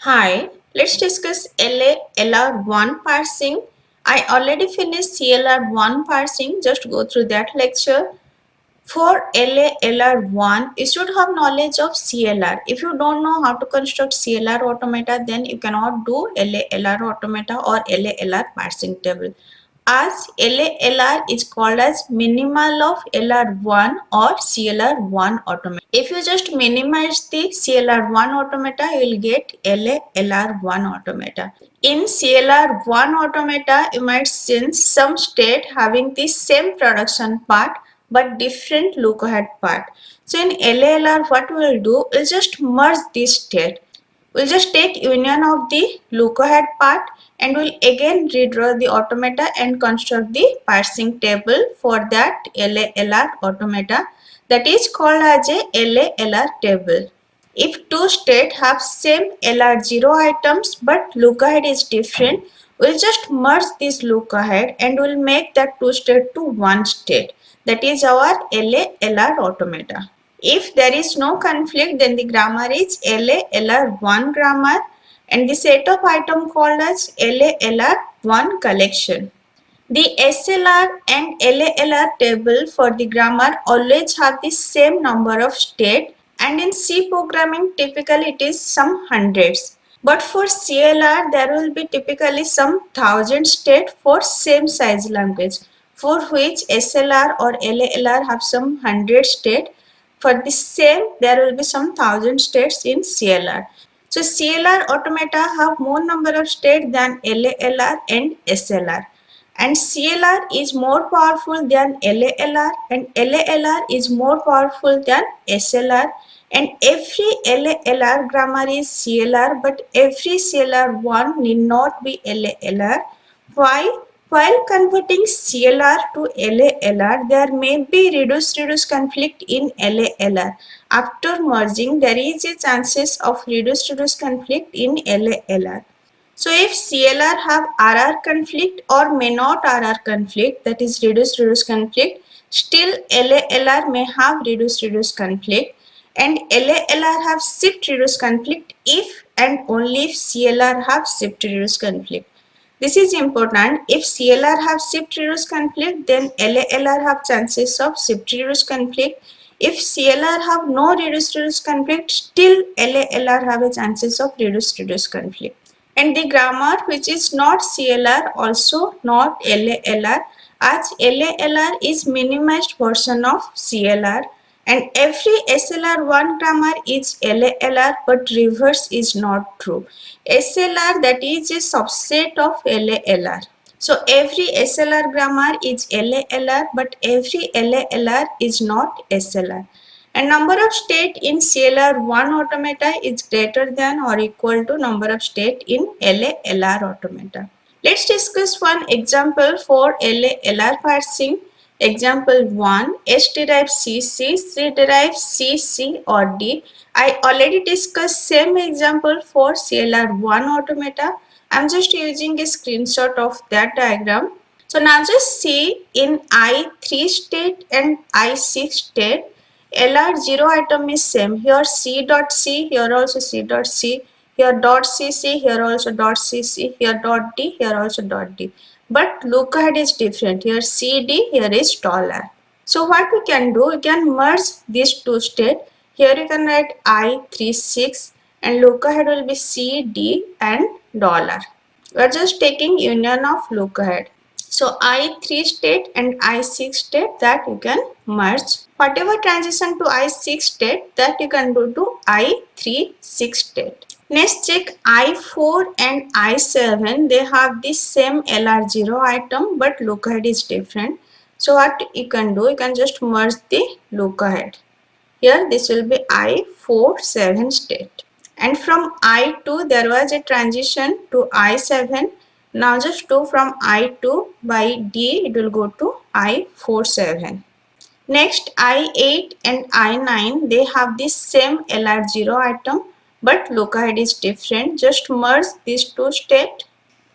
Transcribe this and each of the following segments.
Hi, let's discuss LA-LR1 parsing. I already finished CLR1 parsing, just go through that lecture. For LA-LR1, you should have knowledge of CLR. If you don't know how to construct CLR automata, then you cannot do LA-LR automata or LA-LR parsing table. As LA-LR is called as minimal of LR1 or CLR1 automata. If you just minimize the CLR1 automata, you will get LA-LR1 automata. In CLR1 automata, you might see some state having the same production part but different lookahead part. So in LALR, what we will do is just merge this state. We'll just take union of the lookahead part and we'll again redraw the automata and construct the parsing table for that LALR automata, that is called as a LALR table. If two states have same LR0 items but lookahead is different, we'll just merge this lookahead and we'll make that two state to one state. That is our LA-LR automata. If there is no conflict, then the grammar is LA-LR1 grammar and the set of item called as LA-LR1 collection. The SLR and LALR table for the grammar always have the same number of state, and in C programming typically it is some hundreds. But for CLR there will be typically some thousand state for same size language, for which SLR or LALR have some hundred state. For the same there will be some thousand states in CLR. So CLR automata have more number of states than LALR and SLR, and CLR is more powerful than LALR and LALR is more powerful than SLR, and every LALR grammar is CLR but every CLR1 need not be LALR. Why? While converting CLR to LALR, there may be reduce conflict in LALR. After merging, there is a chances of reduce conflict in LALR. So if CLR have RR conflict or may not RR conflict, that is reduce conflict, still LALR may have reduce conflict, and LALR have shift reduce conflict if and only if CLR have shift reduce conflict. This is important. If CLR have shift reduce conflict, then LALR have chances of shift reduce conflict. If CLR have no reduce conflict, still LALR have a chances of reduce conflict. And the grammar which is not CLR also not LALR, as LALR is minimized version of CLR, and every SLR1 grammar is LALR but reverse is not true. SLR, that is a subset of LALR. So every SLR grammar is LALR but every LALR is not SLR. And number of state in CLR1 automata is greater than or equal to number of state in LALR automata. Let's discuss one example for LALR parsing. Example 1, S derives CC, C derives CC or D. I already discussed same example for CLR1 automata. I'm just using a screenshot of that diagram. So now just see in I3 state and I6 state, LR0 item is same. Here C dot C, here also C dot C, here dot CC, here also dot CC, here dot D, here also dot D. But look ahead is different. Here CD, here is dollar. So what we can do, we can merge these two states. Here you can write I36 and look ahead will be CD and dollar. We are just taking union of look ahead. So I3 state and I6 state that you can merge. Whatever transition to I6 state that you can do to I36 state. Next check I4 and I7, they have the same LR0 item but look ahead is different. So what you can do, you can just merge the look ahead. Here this will be I47 state. And from I2 there was a transition to I7. Now just do from I2 by D, it will go to I47. Next I8 and I9, they have the same LR0 item but look ahead is different. Just merge these two states.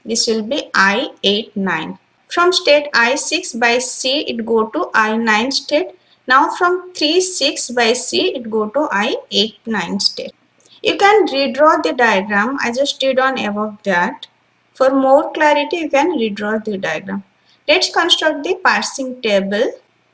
This will be I89. From state I6 by C, it go to I9 state. Now from 3 6 by C, it go to I8 9 state. You can redraw the diagram. I just did on above that. For more clarity, you can redraw the diagram. Let's construct the parsing table.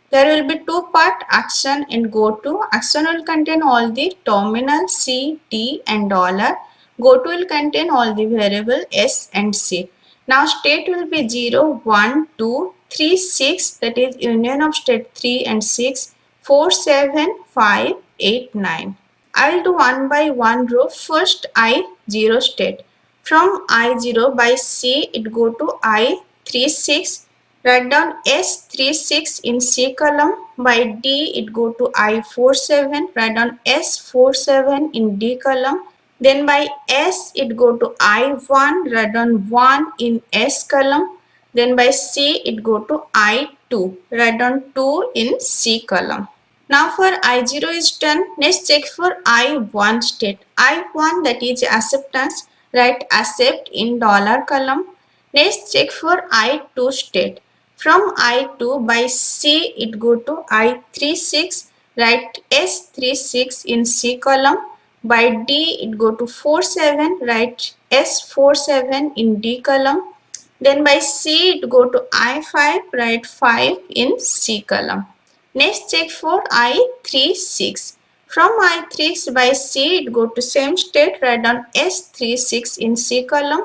There will be two-part action in goto. Action will contain all the terminal C, D and dollar. Goto will contain all the variable S and C. Now state will be 0, 1, 2, 3, 6, that is union of state 3 and 6, 4, 7, 5, 8, 9. I'll do one by one row. First I0 state. From I0 by C it go to I36. Write down S36 in C column. By D it go to I47. Write down S47 in D column. Then by S it go to I1. Write down 1 in S column. Then by C it go to I2. Write down 2 in C column. Now for I0 is done. Next check for I1 state. I1, that is acceptance. Write accept in dollar column. Next check for I2 state. From I2 by C it go to I36. Write S36 in C column. By D it go to 47. Write S47 in D column. Then by C it go to I5. Write 5 in C column. Next check for I36. From I3 by C it go to same state. Write down S36 in C column.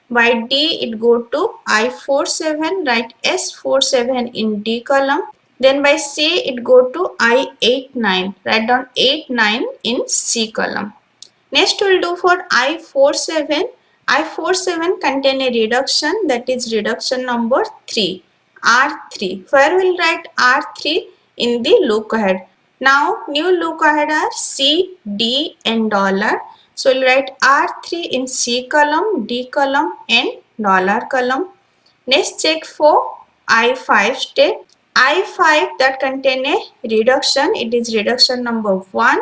By D it go to I47. Write S47 in D column. Then by C it go to I89. Write down 89 in C column. Next we'll do for I47. I47 contain a reduction, that is reduction number 3. R3. Where we'll write R3 in the look ahead. Now new look ahead are C, D and dollar. So we'll write R3 in C column, D column and dollar column. Next check for I5 state. I5 that contain a reduction, it is reduction number 1.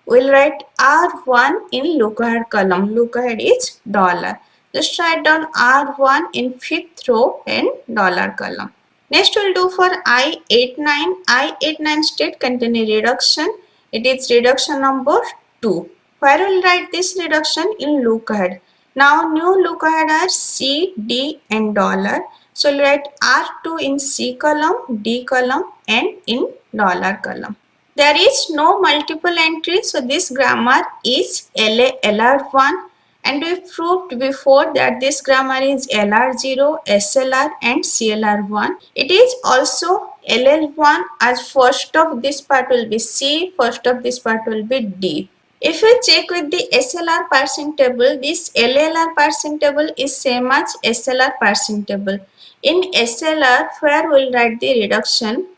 We'll write R1 in look ahead column. Look ahead is dollar. Just write down R1 in 5th row and dollar column. Next we'll do for I89. I89 state contain a reduction. It is reduction number 2. Where we'll write this reduction in look ahead. Now new look ahead are C, D and dollar. So we'll write R2 in C column, D column and in dollar column. There is no multiple entry, so this grammar is LA LR1, and we proved before that this grammar is LR0, SLR and CLR1. It is also LL1 as first of this part will be C, first of this part will be D. If we check with the SLR parsing table, this LLR parsing table is same as SLR parsing table. In SLR, where we'll write the reduction.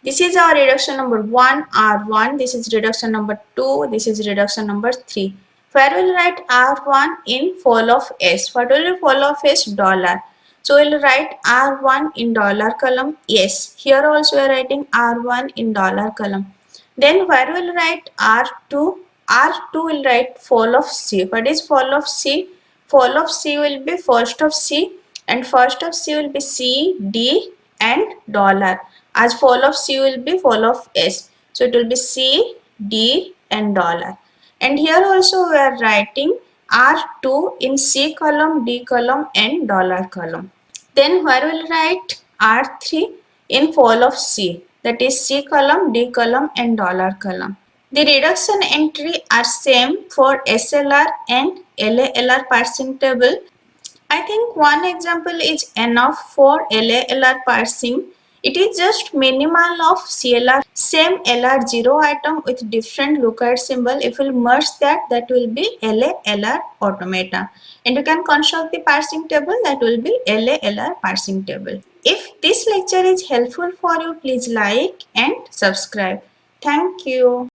This is our reduction number 1, R1. This is reduction number 2. This is reduction number 3. Where we'll write R1 in fall of S. What will be fall of S? Dollar. So we'll write R1 in dollar column. Yes. Here also we are writing R1 in dollar column. Then where we'll write R2? R2 will write fall of C. What is fall of C? Fall of C will be first of C, and first of C will be C, D and dollar. As fall of C will be fall of S. So it will be C, D and dollar. And here also we are writing R2 in C column, D column and dollar column. Then where will write R3 in fall of C, that is C column, D column and dollar column. The reduction entry are same for SLR and LALR parsing table. I think one example is enough for LALR parsing. It is just minimal of CLR, same LR0 item with different lookout symbol. If we merge that, that will be LALR automata. And you can construct the parsing table, that will be LALR parsing table. If this lecture is helpful for you, please like and subscribe. Thank you.